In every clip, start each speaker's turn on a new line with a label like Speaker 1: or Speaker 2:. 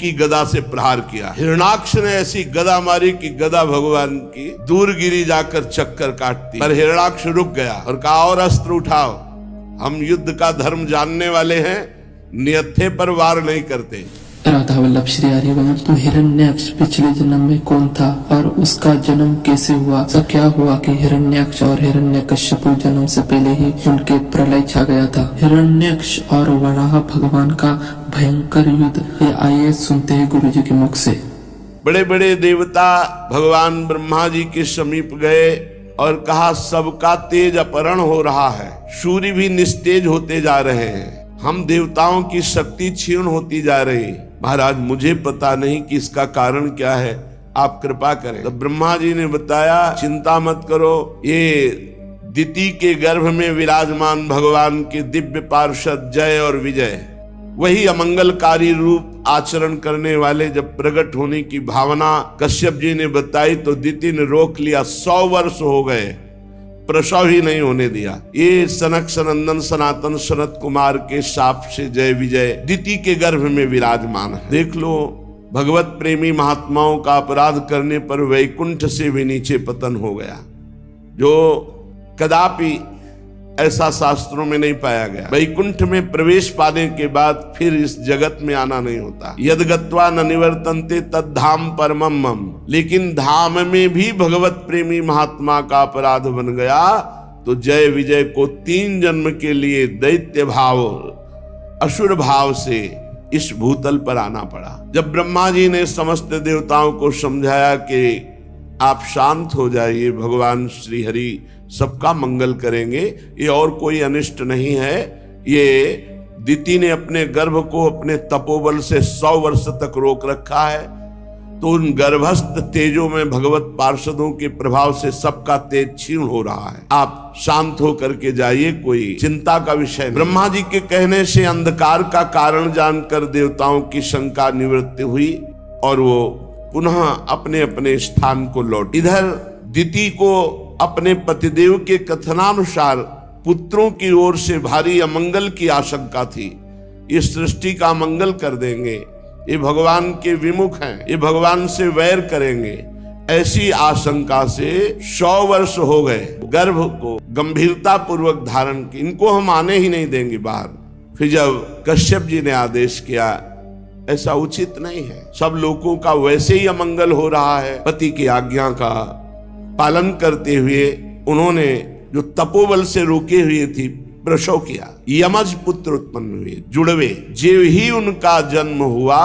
Speaker 1: की गदा से प्रहार किया। हिरण्याक्ष ने ऐसी गदा मारी कि गदा भगवान की दूर गिरी जाकर चक्कर काटती, पर हिरण्याक्ष रुक गया और कहा और अस्त्र उठाओ, हम युद्ध का धर्म जानने वाले हैं, नियत्थे पर वार नहीं करते।
Speaker 2: राधा वल्लभ श्री हरिवंश, तो हिरण्याक्ष पिछले जन्म में कौन था और उसका जन्म कैसे हुआ? तो क्या हुआ कि हिरण्याक्ष और हिरण्यकश्यप जन्म से पहले ही उनके प्रलय छा गया था। हिरण्याक्ष और वराह भगवान का भयंकर युद्ध, ये आइए सुनते हैं गुरु जी के मुख से।
Speaker 1: बड़े बड़े देवता भगवान ब्रह्मा जी के समीप गए और कहा सबका तेज अपहरण हो रहा है, सूर्य भी निस्तेज होते जा रहे हैं, हम देवताओं की शक्ति क्षीण होती जा रही। महाराज मुझे पता नहीं कि इसका कारण क्या है, आप कृपा करें। तो ब्रह्मा जी ने बताया चिंता मत करो, ये दिति के गर्भ में विराजमान भगवान के दिव्य पार्षद जय और विजय, वही अमंगलकारी रूप आचरण करने वाले जब प्रकट होने की भावना कश्यप जी ने बताई तो दिति ने रोक लिया। 100 वर्ष हो गए, प्रसव ही नहीं होने दिया। ये सनक सनंदन सनातन सनत कुमार के शाप से जय विजय दिति के गर्भ में विराजमान है। देख लो, भगवत प्रेमी महात्माओं का अपराध करने पर वैकुंठ से भी नीचे पतन हो गया, जो कदापि ऐसा शास्त्रों में नहीं पाया गया। वैकुंठ में प्रवेश पाने के बाद फिर इस जगत में आना नहीं होता। यद गत्वा न निवर्तन्ते तद धाम परमम मम। लेकिन धाम में भी भगवत प्रेमी महात्मा का अपराध बन गया तो जय विजय को 3 जन्म के लिए दैत्य भाव असुर भाव से इस भूतल पर आना पड़ा। जब ब्रह्मा जी ने समस्त देवताओं को समझाया कि आप शांत हो जाइए, भगवान श्री हरि सबका मंगल करेंगे, ये और कोई अनिष्ट नहीं है, ये दिति ने अपने गर्भ को अपने तपोबल से 100 वर्ष तक रोक रखा है, तो उन गर्भस्थ तेजों में भगवत पार्षदों के प्रभाव से सबका तेज क्षीण हो रहा है, आप शांत होकर के जाइए, कोई चिंता का विषय नहीं। ब्रह्मा जी के कहने से अंधकार का कारण जानकर देवताओं की शंका निवृत्ति हुई और वो पुनः अपने अपने स्थान को लौट। इधर दिति को अपने पतिदेव के कथनानुसार पुत्रों की ओर से भारी अमंगल की आशंका थी। ये सृष्टि का मंगल कर देंगे, ये भगवान के विमुख हैं, ये भगवान से वैर करेंगे, ऐसी आशंका से 100 वर्ष हो गए। गर्भ को गंभीरता पूर्वक धारण की, इनको हम आने ही नहीं देंगे बाहर। फिर जब कश्यप जी ने आदेश किया ऐसा उचित नहीं है, सब लोगों का वैसे ही अमंगल हो रहा है, पति की आज्ञा का पालन करते हुए उन्होंने जो तपोबल से रोके हुए थी प्रसव किया। यमज पुत्र उत्पन्न हुए, जुड़वे। जो ही उनका जन्म हुआ,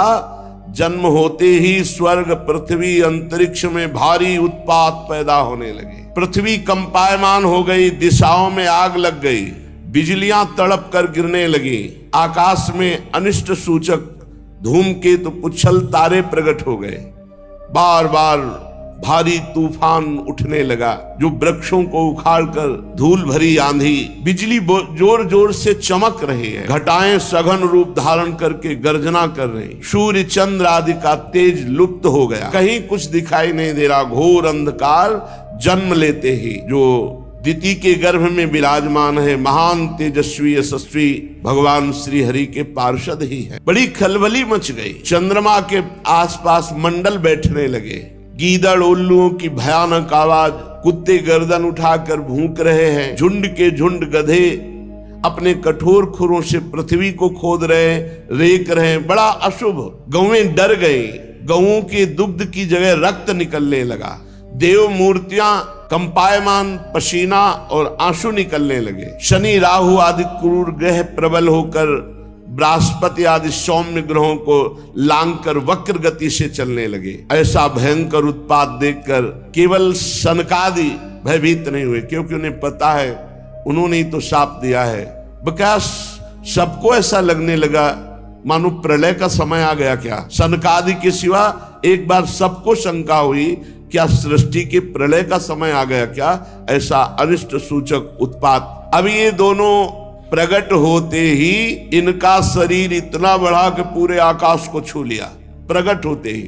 Speaker 1: जन्म होते ही स्वर्ग पृथ्वी अंतरिक्ष में भारी उत्पात पैदा होने लगे। पृथ्वी कंपायमान हो गई, दिशाओं में आग लग गई, बिजलियां तड़प कर गिरने लगी, आकाश में अनिष्ट सूचक धूमकेतु पुच्छल तारे प्रकट हो गए, बार बार भारी तूफान उठने लगा जो वृक्षों को उखाड़कर धूल भरी आंधी, बिजली जोर जोर से चमक रही है, घटाएं सघन रूप धारण करके गर्जना कर रही, सूर्य चंद्र आदि का तेज लुप्त हो गया, कहीं कुछ दिखाई नहीं दे रहा। घोर अंधकार जन्म लेते ही जो दिति के गर्भ में विराजमान है, महान तेजस्वी यशस्वी भगवान श्री हरि के पार्षद ही है। बड़ी खलबली मच गई, चंद्रमा के आसपास मंडल बैठने लगे, गीदड़ उल्लुओं की भयानक आवाज, कुत्ते गर्दन उठाकर भूंक रहे हैं, झुंड के झुंड गधे अपने कठोर खुरों से पृथ्वी को खोद रहे, रेक रहे, बड़ा अशुभ। गौएं डर गई, गौओं के दुग्ध की जगह रक्त निकलने लगा, देव मूर्तियां कंपायमान पसीना और आंसू निकलने लगे। शनि राहु आदि क्रूर ग्रह प्रबल होकर बृहस्पति आदि सौम्य ग्रहों को लांघकर वक्र गति से चलने लगे। ऐसा भयंकर उत्पात देखकर केवल सनकादि भयभीत नहीं हुए, क्योंकि उन्हें पता है उन्होंने ही तो शाप दिया है। बकाया सबको ऐसा लगने लगा मानो प्रलय का समय आ गया क्या। सनकादि के सिवा एक बार सबको शंका हुई, क्या सृष्टि के प्रलय का समय आ गया क्या, ऐसा अनिष्ट सूचक उत्पात। अब ये दोनों प्रकट होते ही इनका शरीर इतना बढ़ा कि पूरे आकाश को छू लिया, प्रकट होते ही,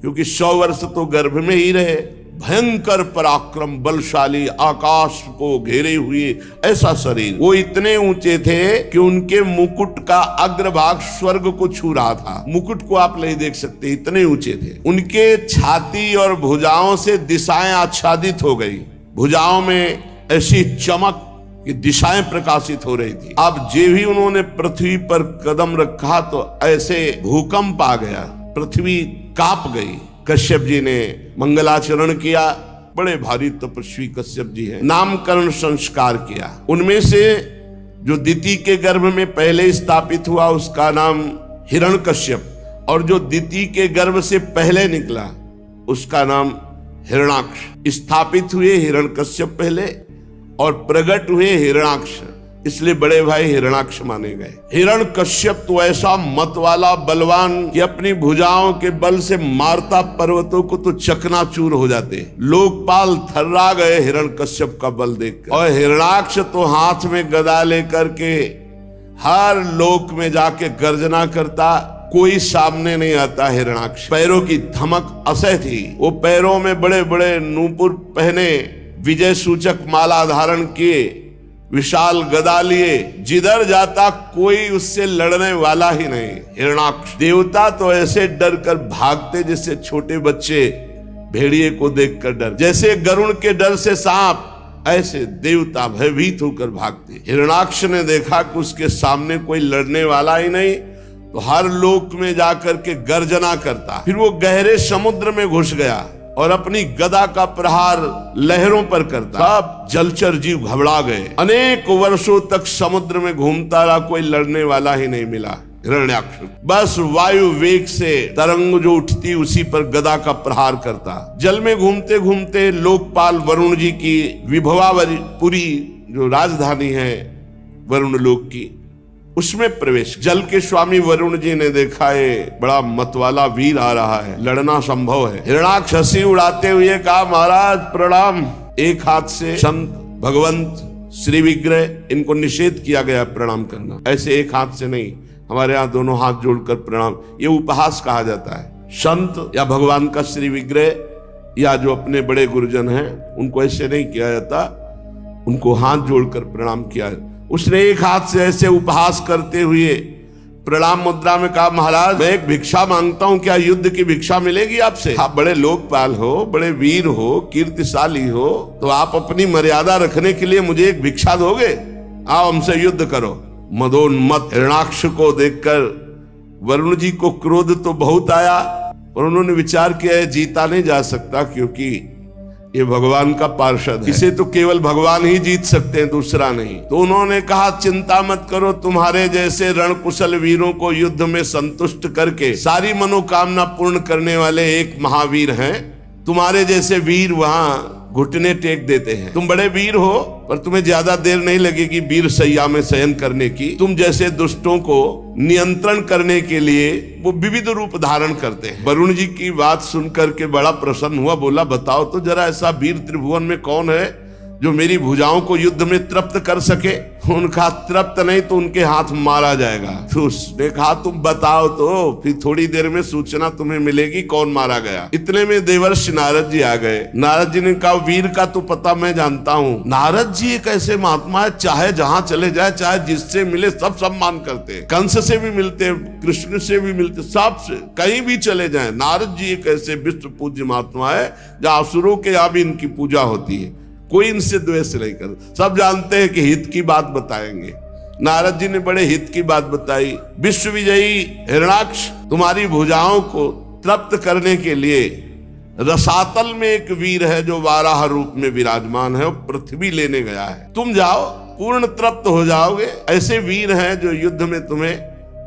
Speaker 1: क्योंकि 100 वर्ष तो गर्भ में ही रहे, भयंकर पराक्रम, बलशाली, आकाश को घेरे हुए ऐसा शरीर। वो इतने ऊंचे थे कि उनके मुकुट का अग्रभाग स्वर्ग को छू रहा था। मुकुट को आप नहीं देख सकते, इतने ऊंचे थे। उनके छाती और भुजाओं से दिशाएं आच्छादित हो गई। भुजाओं में ऐसी चमक कि दिशाएं प्रकाशित हो रही थी। अब जे भी उन्होंने पृथ्वी पर कदम रखा तो ऐसे भूकंप आ गया, पृथ्वी कांप गई। कश्यप जी ने मंगलाचरण किया। बड़े भारी तपस्वी कश्यप जी हैं। नामकरण संस्कार किया। उनमें से जो दिति के गर्भ में पहले स्थापित हुआ उसका नाम हिरण्यकश्यप, और जो दिति के गर्भ से पहले निकला उसका नाम हिरण्याक्ष। स्थापित हुए हिरण्यकश्यप पहले और प्रकट हुए हिरण्याक्ष, इसलिए बड़े भाई हिरण्याक्ष माने गए। हिरण्यकश्यप तो ऐसा मत वाला बलवान कि अपनी भुजाओं के बल से मारता पर्वतों को तो चकनाचूर हो जाते। लोकपाल थर्रा गए हिरण्यकश्यप का बल देखकर। और हिरण्याक्ष तो हाथ में गदा लेकर के हर लोक में जाके गर्जना करता, कोई सामने नहीं आता। हिरण्याक्ष पैरों की धमक असह थी। वो पैरों में बड़े बड़े नूपुर पहने, विजय सूचक माला धारण किए, विशाल गदा लिए, जिधर जाता कोई उससे लड़ने वाला ही नहीं। हिरण्याक्ष देवता तो ऐसे डर कर भागते जैसे छोटे बच्चे भेड़िए को देखकर डर, जैसे गरुड़ के डर से सांप, ऐसे देवता भयभीत होकर भागते। हिरण्याक्ष ने देखा कि उसके सामने कोई लड़ने वाला ही नहीं, तो हर लोक में जाकर के गर्जना करता। फिर वो गहरे समुद्र में घुस गया और अपनी गदा का प्रहार लहरों पर करता। सब जलचर जीव घबरा गए। अनेक वर्षों तक समुद्र में घूमता रहा, कोई लड़ने वाला ही नहीं मिला। हिरण्याक्ष बस वायु वेग से तरंग जो उठती उसी पर गदा का प्रहार करता। जल में घूमते घूमते लोकपाल वरुण जी की विभवापुरी जो राजधानी है वरुण लोक की, उसमें प्रवेश। जल के स्वामी वरुण जी ने देखा ये बड़ा मतवाला वीर आ रहा है, लड़ना संभव है। हिरण्याक्ष हंसी उड़ाते हुए कहा, महाराज प्रणाम। एक हाथ से संत, भगवंत, श्री विग्रह, इनको निषेध किया गया प्रणाम करना। ऐसे एक हाथ से नहीं, हमारे यहाँ दोनों हाथ जोड़कर प्रणाम, ये उपहास कहा जाता है। संत या भगवान का श्री विग्रह या जो अपने बड़े गुरुजन हैं उनको ऐसे नहीं किया जाता, उनको हाथ जोड़कर प्रणाम किया। उसने एक हाथ से ऐसे उपहास करते हुए प्रणाम मुद्रा में कहा, महाराज मैं एक भिक्षा मांगता हूं, क्या युद्ध की भिक्षा मिलेगी आपसे? आप बड़े लोकपाल हो, बड़े वीर हो, कीर्तिशाली हो, तो आप अपनी मर्यादा रखने के लिए मुझे एक भिक्षा दोगे? आओ हमसे युद्ध करो। मदोन्मत्त हिरण्याक्ष को देखकर वरुण जी को क्रोध तो बहुत आया, और उन्होंने विचार किया है जीता नहीं जा सकता, क्योंकि ये भगवान का पार्षद है, इसे तो केवल भगवान ही जीत सकते हैं, दूसरा नहीं। तो उन्होंने कहा, चिंता मत करो, तुम्हारे जैसे रणकुशल वीरों को युद्ध में संतुष्ट करके सारी मनोकामना पूर्ण करने वाले एक महावीर हैं। तुम्हारे जैसे वीर वहां घुटने टेक देते हैं। तुम बड़े वीर हो, पर तुम्हें ज्यादा देर नहीं लगेगी वीर सैया में शयन करने की। तुम जैसे दुष्टों को नियंत्रण करने के लिए वो विविध रूप धारण करते हैं। वरुण जी की बात सुनकर के बड़ा प्रसन्न हुआ, बोला, बताओ तो जरा ऐसा वीर त्रिभुवन में कौन है जो मेरी भुजाओं को युद्ध में तृप्त कर सके? उनका तृप्त नहीं तो उनके हाथ मारा जाएगा। तो उसने कहा, तुम बताओ तो, फिर थोड़ी देर में सूचना तुम्हें मिलेगी कौन मारा गया। इतने में देवर्षि नारद जी आ गए। नारद जी ने कहा, वीर का तो पता मैं जानता हूँ। नारद जी एक ऐसे महात्मा है, चाहे जहां चले जाए, चाहे जिससे मिले सब सम्मान करते हैं। कंस से भी मिलते, कृष्ण से भी मिलते, सबसे कहीं भी चले जाए। नारद जी एक ऐसे विश्व पूज्य महात्मा है, जहाँ असुरों के यहाँ भी इनकी पूजा होती है, कोई इनसे द्वेष नहीं करता। सब जानते हैं कि हित की बात बताएंगे। नारद जी ने बड़े हित की बात बताई। विश्व विजयी हिरण्याक्ष, तुम्हारी भुजाओं को तृप्त करने के लिए रसातल में एक वीर है जो वाराह रूप में विराजमान है, वो पृथ्वी लेने गया है। तुम जाओ, पूर्ण तृप्त हो जाओगे। ऐसे वीर हैं जो युद्ध में तुम्हें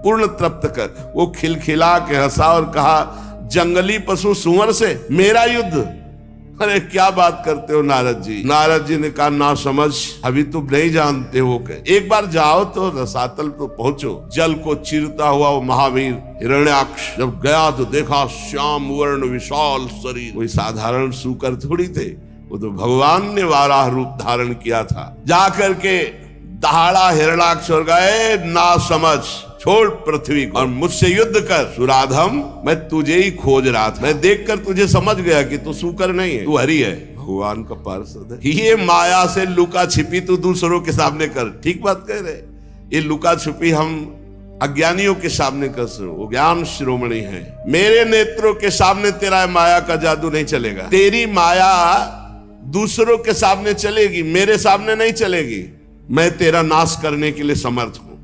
Speaker 1: पूर्ण तृप्त कर। वो खिलखिला के हंसा और कहा, जंगली पशु सुअर से मेरा युद्ध? अरे क्या बात करते हो नारद जी। नारद जी ने कहा, ना समझ, अभी तुम नहीं जानते हो कि एक बार जाओ तो रसातल तो पहुंचो। जल को चीरता हुआ वो महावीर हिरण्याक्ष जब गया तो देखा श्याम वर्ण विशाल शरीर। कोई साधारण सूकर थोड़ी थे, वो तो भगवान ने वाराह रूप धारण किया था। जाकर के दहाड़ा हिरण्याक्ष और गए, ना समझ, छोड़ पृथ्वी को और मुझसे युद्ध कर। सुराधम, मैं तुझे ही खोज रहा था। मैं देखकर तुझे समझ गया कि तू सूकर नहीं है, तू हरि है, भगवान का पार्षद है। ये माया से लुका छिपी तू दूसरों के सामने कर। ठीक बात कह रहे। ये लुका छिपी हम अज्ञानियों के सामने कर सो, वो ज्ञान शिरोमणि है। मेरे नेत्रों के सामने तेरा माया का जादू नहीं चलेगा। तेरी माया दूसरों के सामने चलेगी, मेरे सामने नहीं चलेगी। मैं तेरा नाश करने के लिए समर्थ हूं।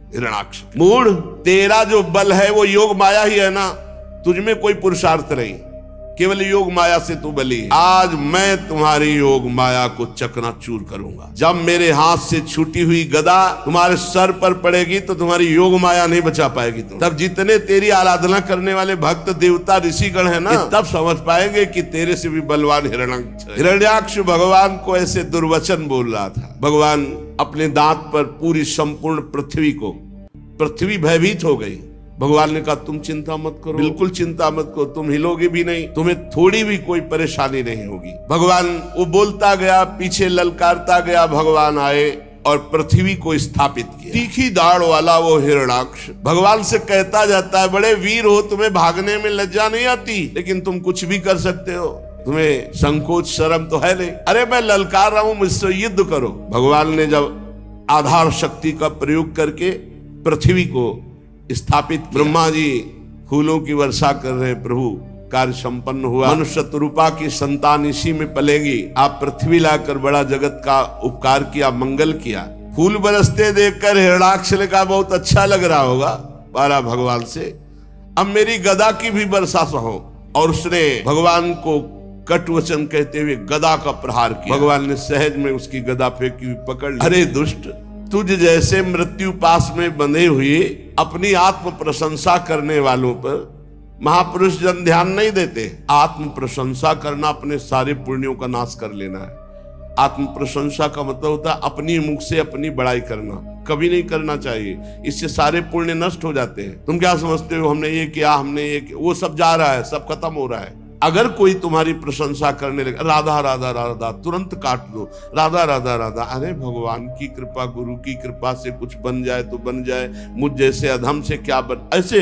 Speaker 1: हिरण्याक्ष मूढ़, तेरा जो बल है वो योग माया ही है ना, तुझमें कोई पुरुषार्थ नहीं, केवल योग माया से तू बली है। आज मैं तुम्हारी योग माया को चकनाचूर करूंगा। जब मेरे हाथ से छूटी हुई गदा तुम्हारे सर पर पड़ेगी तो तुम्हारी योग माया नहीं बचा पाएगी तुम। तब जितने तेरी आराधना करने वाले भक्त देवता ऋषिगण है ना, तब समझ पाएंगे कि तेरे से भी बलवान हिरण्याक्ष है। हिरण्याक्ष भगवान को ऐसे दुर्वचन बोल रहा था। भगवान अपने दांत पर पूरी संपूर्ण पृथ्वी भयभीत हो गई। भगवान ने कहा तुम चिंता मत करो, बिल्कुल चिंता मत करो, तुम हिलोगे भी नहीं, तुम्हें थोड़ी भी कोई परेशानी नहीं होगी। भगवान वो बोलता गया, पीछे ललकारता गया। भगवान आए और पृथ्वी को स्थापित किया। तीखी दाढ़ वाला वो हिरण्याक्ष भगवान से कहता जाता है, बड़े वीर हो, तुम्हें भागने में लज्जा नहीं आती, लेकिन तुम कुछ भी कर सकते हो, तुम्हें संकोच शर्म तो है नहीं। अरे मैं ललकार रहा हूं, मुझसे युद्ध करो। भगवान ने जब आधार शक्ति का प्रयोग करके पृथ्वी को स्थापित, ब्रह्मा जी फूलों की वर्षा कर रहे, प्रभु कार्य संपन्न हुआ। मनुष्य रूपा की संतान इसी में पलेगी। आप पृथ्वी लाकर बड़ा जगत का उपकार किया, मंगल किया। फूल बरसते देखकर हिरण्याक्ष ने कहा बहुत अच्छा लग रहा होगा पारा भगवान से, अब मेरी गदा की भी वर्षा सहो। और उसने भगवान को कट वचन कहते हुए गदा का प्रहार किया। भगवान ने सहज में उसकी गदा फेंकी हुई पकड़ ली। अरे दुष्ट, तुझ जैसे मृत्यु पास में बंधे हुए अपनी आत्म प्रशंसा करने वालों पर महापुरुष जन ध्यान नहीं देते। आत्म प्रशंसा करना अपने सारे पुण्यों का नाश कर लेना है। आत्म प्रशंसा का मतलब होता है अपनी मुख से अपनी बड़ाई करना, कभी नहीं करना चाहिए। इससे सारे पुण्य नष्ट हो जाते हैं। तुम क्या समझते हो हमने ये किया, हमने ये किया, वो सब जा रहा है, सब खत्म हो रहा है। अगर कोई तुम्हारी प्रशंसा करने लगे, राधा राधा राधा, तुरंत काट दो, राधा राधा राधा। अरे भगवान की कृपा, गुरु की कृपा से कुछ बन जाए तो बन जाए, मुझ जैसे अधम से क्या बन। ऐसे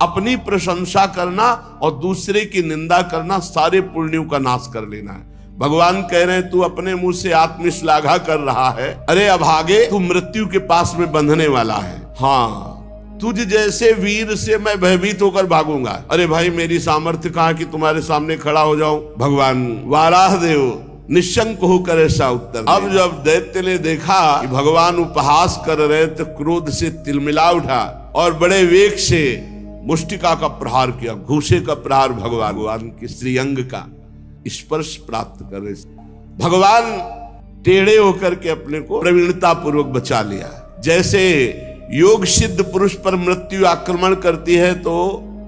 Speaker 1: अपनी प्रशंसा करना और दूसरे की निंदा करना सारे पुण्यों का नाश कर लेना है। भगवान कह रहे हैं तू अपने मुंह से आत्मश्लाघा कर रहा है, अरे अभागे तू मृत्यु के पास में बंधने वाला है। हाँ, तुझ जैसे वीर से मैं भयभीत होकर भागूंगा। अरे भाई मेरी सामर्थ्य कहाँ कि तुम्हारे सामने खड़ा हो जाऊं। भगवान वाराह देव निशंक होकर ऐसा उत्तर। अब जब दैत्य ने देखा कि भगवान उपहास कर रहे तो क्रोध से तिलमिला उठा और बड़े वेग से मुष्टिका का प्रहार किया, घूसे का प्रहार। भगवान की श्रीअंग का स्पर्श प्राप्त कर रहे। भगवान टेढ़े होकर के अपने को प्रवीणता पूर्वक बचा लिया। जैसे योग सिद्ध पुरुष पर मृत्यु आक्रमण करती है तो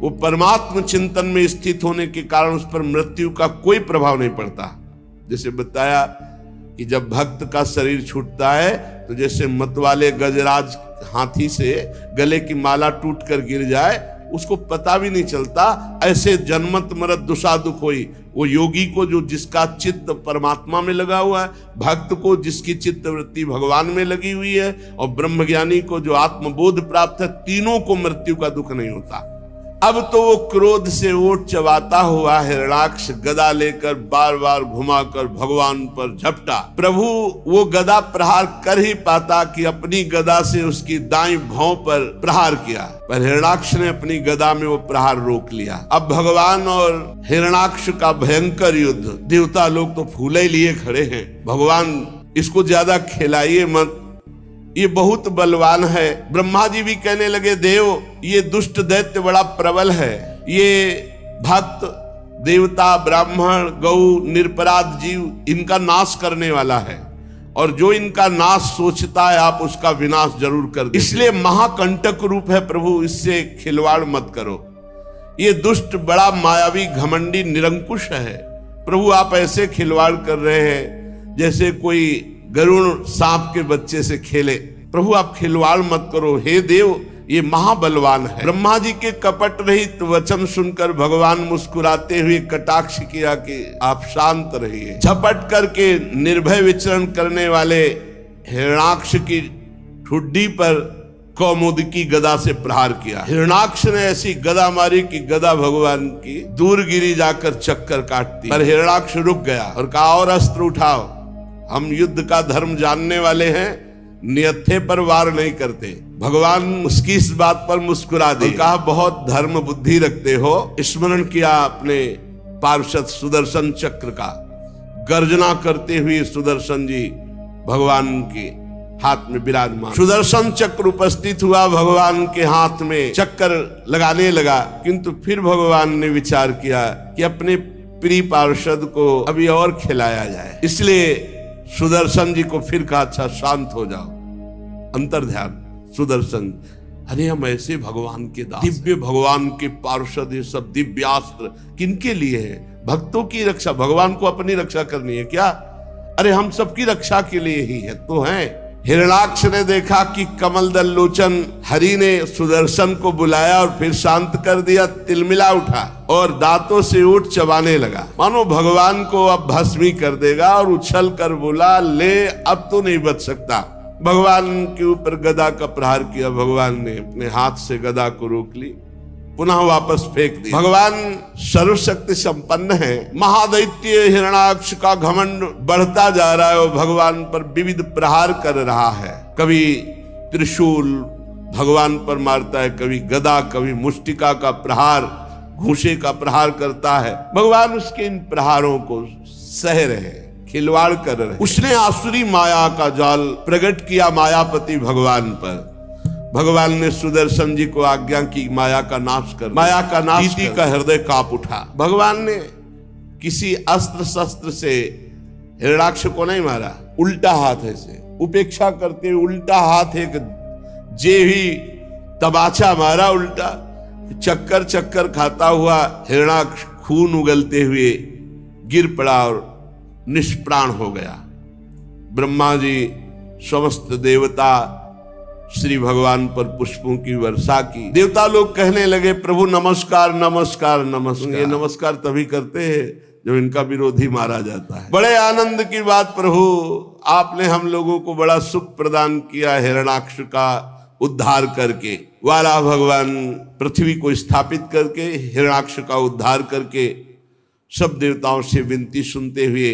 Speaker 1: वो परमात्म चिंतन में स्थित होने के कारण उस पर मृत्यु का कोई प्रभाव नहीं पड़ता। जैसे बताया कि जब भक्त का शरीर छूटता है तो जैसे मतवाले गजराज हाथी से गले की माला टूट कर गिर जाए, उसको पता भी नहीं चलता। ऐसे जन्मत मरत दुषा दुख होई। वो योगी को जो जिसका चित्त परमात्मा में लगा हुआ है, भक्त को जिसकी चित्त वृत्ति भगवान में लगी हुई है, और ब्रह्मज्ञानी को जो आत्मबोध प्राप्त है, तीनों को मृत्यु का दुख नहीं होता। अब तो वो क्रोध से ओट चबाता हुआ हिरण्याक्ष गदा लेकर बार बार घुमाकर भगवान पर झपटा। प्रभु वो गदा प्रहार कर ही पाता कि अपनी गदा से उसकी दाईं भौं पर प्रहार किया, पर हिरण्याक्ष ने अपनी गदा में वो प्रहार रोक लिया। अब भगवान और हिरण्याक्ष का भयंकर युद्ध। देवता लोग तो फूले लिए खड़े हैं। भगवान इसको ज्यादा खिलाइए मत, ये बहुत बलवान है। ब्रह्मा जी भी कहने लगे देव ये दुष्ट दैत्य बड़ा प्रबल है, ये भक्त देवता ब्राह्मण गौ निरपराध जीव इनका नाश करने वाला है, और जो इनका नाश सोचता है आप उसका विनाश जरूर कर दे। इसलिए महाकंटक रूप है प्रभु, इससे खिलवाड़ मत करो। ये दुष्ट बड़ा मायावी घमंडी निरंकुश है। प्रभु आप ऐसे खिलवाड़ कर रहे हैं जैसे कोई गरुण सांप के बच्चे से खेले। प्रभु आप खिलवाड़ मत करो, हे देव ये महाबलवान है। ब्रह्मा जी के कपट रहित वचन सुनकर भगवान मुस्कुराते हुए कटाक्ष किया कि आप शांत रहिए। झपट करके निर्भय विचरण करने वाले हिरण्याक्ष की ठुड्डी पर कौमुदी गदा से प्रहार किया। हिरणाक्ष ने ऐसी गदा मारी कि गदा भगवान की दूर गिरी जाकर चक्कर काटती, पर हिरणाक्ष रुक गया और कहा और अस्त्र उठाओ, हम युद्ध का धर्म जानने वाले हैं, नियत्थे पर वार नहीं करते। भगवान उसकी इस बात पर मुस्कुरा दी, कहा बहुत धर्म बुद्धि रखते हो। स्मरण किया अपने पार्षद सुदर्शन चक्र का। गर्जना करते हुए सुदर्शन जी भगवान के हाथ में विराजमान। सुदर्शन चक्र उपस्थित हुआ भगवान के हाथ में, चक्कर लगाने लगा, किंतु फिर भगवान ने विचार किया कि अपने प्रिय पार्षद को अभी और खिलाया जाए, इसलिए सुदर्शन जी को फिर कहा अच्छा शांत हो जाओ, अंतर ध्यान। सुदर्शन, अरे हम ऐसे भगवान के दास, दिव्य भगवान के पार्षद, ये सब दिव्यास्त्र किनके लिए है? भक्तों की रक्षा, भगवान को अपनी रक्षा करनी है क्या? अरे हम सबकी रक्षा के लिए ही है तो हैं। हिरणाक्ष ने देखा कि कमल दल लोचन हरि ने सुदर्शन को बुलाया और फिर शांत कर दिया, तिलमिला उठा और दांतों से ऊँट चबाने लगा, मानो भगवान को अब भस्मी कर देगा, और उछल कर बोला ले अब तो नहीं बच सकता। भगवान के ऊपर गदा का प्रहार किया। भगवान ने अपने हाथ से गदा को रोक ली, पुनः वापस फेंक दी। भगवान सर्वशक्ति संपन्न है। महादैत्य हिरणाक्ष का घमंड बढ़ता जा रहा है और भगवान पर विविध प्रहार कर रहा है। कभी त्रिशूल भगवान पर मारता है, कभी गदा, कभी मुष्टिका का प्रहार, घूंसे का प्रहार करता है। भगवान उसके इन प्रहारों को सह रहे, खिलवाड़ कर रहे। उसने आसुरी माया का जाल प्रकट किया मायापति भगवान पर। भगवान ने सुदर्शन जी को आज्ञा की माया का नाश कर, माया का नाश का हृदय कांप उठा। भगवान ने किसी अस्त्र शस्त्र से हिरणाक्ष को नहीं मारा, उल्टा हाथ से उपेक्षा करते हुए उल्टा हाथ एक जे ही तबाचा मारा, उल्टा चक्कर चक्कर खाता हुआ हिरणाक्ष खून उगलते हुए गिर पड़ा और निष्प्राण हो गया। ब्रह्मा जी, समस्त देवता श्री भगवान पर पुष्पों की वर्षा की। देवता लोग कहने लगे प्रभु नमस्कार नमस्कार नमस्कार। ये नमस्कार तभी करते हैं जब इनका विरोधी मारा जाता है। बड़े आनंद की बात प्रभु, आपने हम लोगों को बड़ा सुख प्रदान किया हिरणाक्ष का उद्धार करके। वाला भगवान पृथ्वी को स्थापित करके हिरणाक्ष का उद्धार करके सब देवताओं से विनती सुनते हुए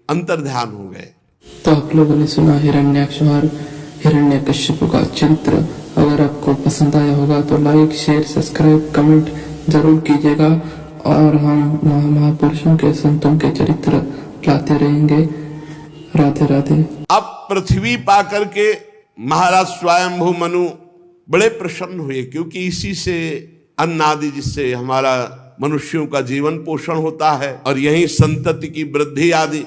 Speaker 1: अंतर्ध्यान हो गए।
Speaker 2: तो आप लोगों ने सुना हिरण्याक्ष और हिरण्यकश्यप का चरित्र। अगर आपको पसंद आया होगा तो लाइक, शेयर, सब्सक्राइब, कमेंट जरूर कीजिएगा, और हम महापुरुषों के, संतों के चरित्र लाते रहेंगे। राधे राधे।
Speaker 1: अब पृथ्वी पा करके महाराज स्वयंभू मनु बड़े प्रसन्न हुए, क्योंकि इसी से अन्न आदि, जिससे हमारा मनुष्यों का जीवन पोषण होता है और यही संतति की वृद्धि आदि